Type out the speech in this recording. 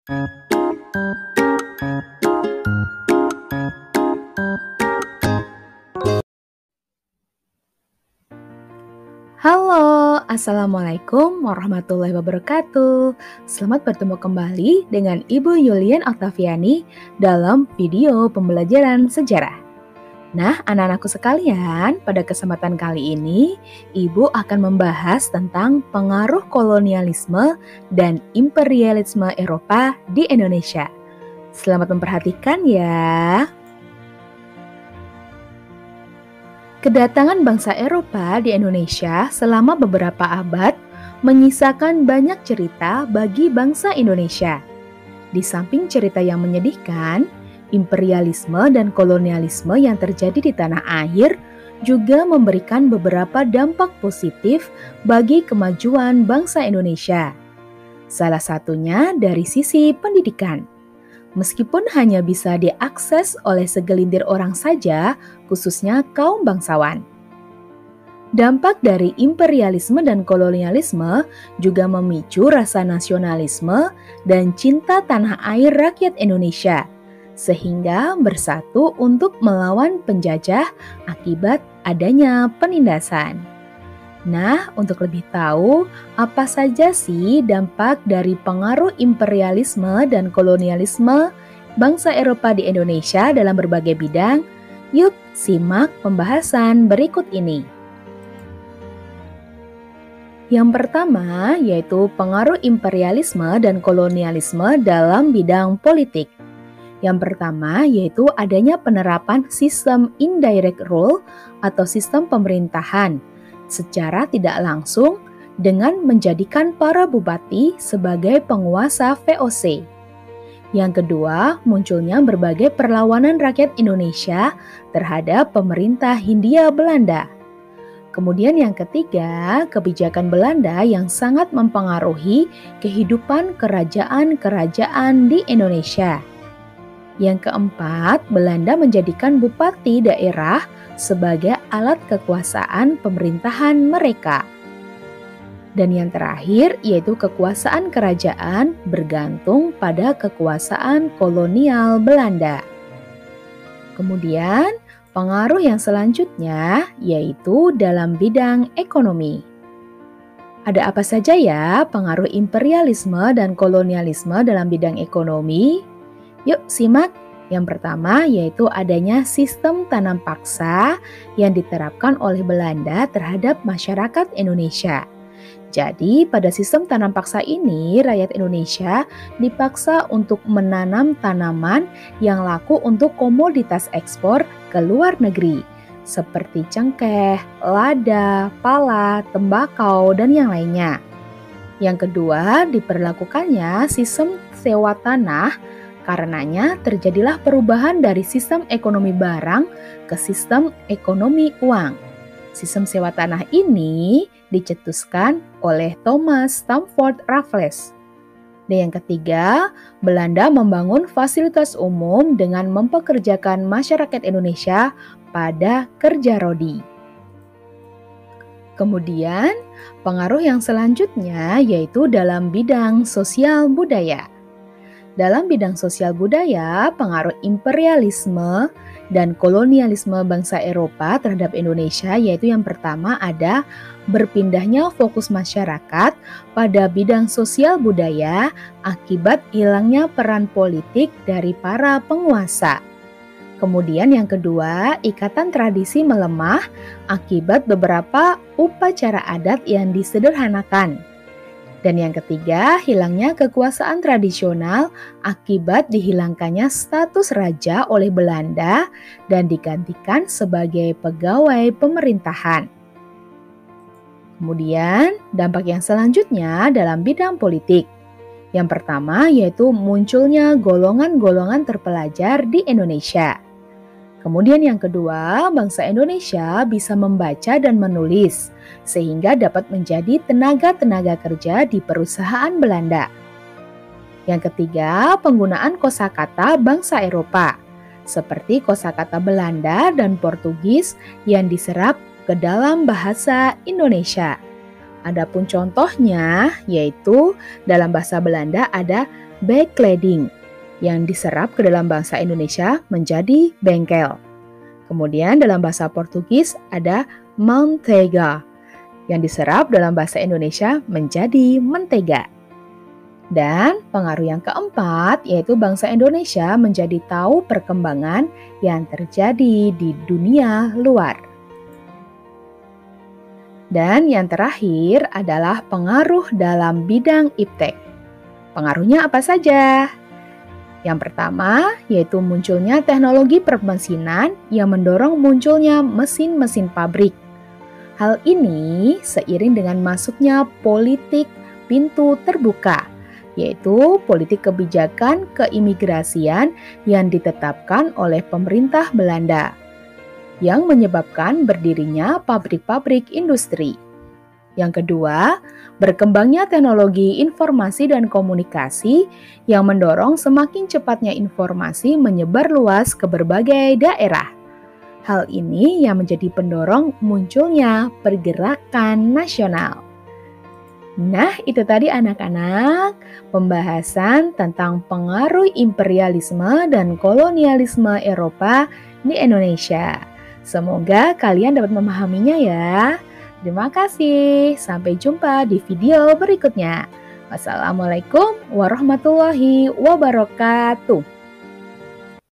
Halo, Assalamualaikum warahmatullahi wabarakatuh. Selamat bertemu kembali dengan Ibu Yulian Oktaviani dalam video pembelajaran sejarah. Nah, anak-anakku sekalian, pada kesempatan kali ini, Ibu akan membahas tentang pengaruh kolonialisme dan imperialisme Eropa di Indonesia. Selamat memperhatikan ya. Kedatangan bangsa Eropa di Indonesia selama beberapa abad menyisakan banyak cerita bagi bangsa Indonesia. Di samping cerita yang menyedihkan, imperialisme dan kolonialisme yang terjadi di tanah air juga memberikan beberapa dampak positif bagi kemajuan bangsa Indonesia. Salah satunya dari sisi pendidikan. Meskipun hanya bisa diakses oleh segelintir orang saja, khususnya kaum bangsawan. Dampak dari imperialisme dan kolonialisme juga memicu rasa nasionalisme dan cinta tanah air rakyat Indonesia, sehingga bersatu untuk melawan penjajah akibat adanya penindasan. Nah, untuk lebih tahu apa saja sih dampak dari pengaruh imperialisme dan kolonialisme bangsa Eropa di Indonesia dalam berbagai bidang, yuk simak pembahasan berikut ini. Yang pertama yaitu pengaruh imperialisme dan kolonialisme dalam bidang politik. Yang pertama yaitu adanya penerapan sistem indirect rule atau sistem pemerintahan secara tidak langsung dengan menjadikan para bupati sebagai penguasa VOC. Yang kedua, munculnya berbagai perlawanan rakyat Indonesia terhadap pemerintah Hindia Belanda. Kemudian yang ketiga, kebijakan Belanda yang sangat mempengaruhi kehidupan kerajaan-kerajaan di Indonesia. Yang keempat, Belanda menjadikan bupati daerah sebagai alat kekuasaan pemerintahan mereka. Dan yang terakhir yaitu kekuasaan kerajaan bergantung pada kekuasaan kolonial Belanda. Kemudian pengaruh yang selanjutnya yaitu dalam bidang ekonomi. Ada apa saja ya pengaruh imperialisme dan kolonialisme dalam bidang ekonomi? Yuk simak. Yang pertama yaitu adanya sistem tanam paksa yang diterapkan oleh Belanda terhadap masyarakat Indonesia. Jadi pada sistem tanam paksa ini rakyat Indonesia dipaksa untuk menanam tanaman yang laku untuk komoditas ekspor ke luar negeri seperti cengkeh, lada, pala, tembakau, dan yang lainnya. Yang kedua diperlakukannya sistem sewa tanah. Karenanya terjadilah perubahan dari sistem ekonomi barang ke sistem ekonomi uang. Sistem sewa tanah ini dicetuskan oleh Thomas Stamford Raffles. Dan yang ketiga, Belanda membangun fasilitas umum dengan mempekerjakan masyarakat Indonesia pada kerja rodi. Kemudian, pengaruh yang selanjutnya yaitu dalam bidang sosial budaya. Dalam bidang sosial budaya, pengaruh imperialisme dan kolonialisme bangsa Eropa terhadap Indonesia yaitu yang pertama ada berpindahnya fokus masyarakat pada bidang sosial budaya akibat hilangnya peran politik dari para penguasa. Kemudian yang kedua, ikatan tradisi melemah akibat beberapa upacara adat yang disederhanakan. Dan yang ketiga, hilangnya kekuasaan tradisional akibat dihilangkannya status raja oleh Belanda dan digantikan sebagai pegawai pemerintahan. Kemudian, dampak yang selanjutnya dalam bidang politik. Yang pertama yaitu munculnya golongan-golongan terpelajar di Indonesia. Kemudian yang kedua, bangsa Indonesia bisa membaca dan menulis, sehingga dapat menjadi tenaga-tenaga kerja di perusahaan Belanda. Yang ketiga, penggunaan kosakata bangsa Eropa, seperti kosakata Belanda dan Portugis yang diserap ke dalam bahasa Indonesia. Adapun contohnya, yaitu dalam bahasa Belanda ada backleading, yang diserap ke dalam bahasa Indonesia menjadi bengkel. Kemudian dalam bahasa Portugis ada manteiga, yang diserap dalam bahasa Indonesia menjadi mentega. Dan pengaruh yang keempat yaitu bangsa Indonesia menjadi tahu perkembangan yang terjadi di dunia luar. Dan yang terakhir adalah pengaruh dalam bidang iptek. Pengaruhnya apa saja? Yang pertama yaitu munculnya teknologi permesinan yang mendorong munculnya mesin-mesin pabrik. Hal ini seiring dengan masuknya politik pintu terbuka, yaitu politik kebijakan keimigrasian yang ditetapkan oleh pemerintah Belanda, yang menyebabkan berdirinya pabrik-pabrik industri. Yang kedua, berkembangnya teknologi informasi dan komunikasi yang mendorong semakin cepatnya informasi menyebar luas ke berbagai daerah. Hal ini yang menjadi pendorong munculnya pergerakan nasional. Nah, itu tadi anak-anak, pembahasan tentang pengaruh imperialisme dan kolonialisme Eropa di Indonesia. Semoga kalian dapat memahaminya ya. Terima kasih, sampai jumpa di video berikutnya. Wassalamualaikum warahmatullahi wabarakatuh.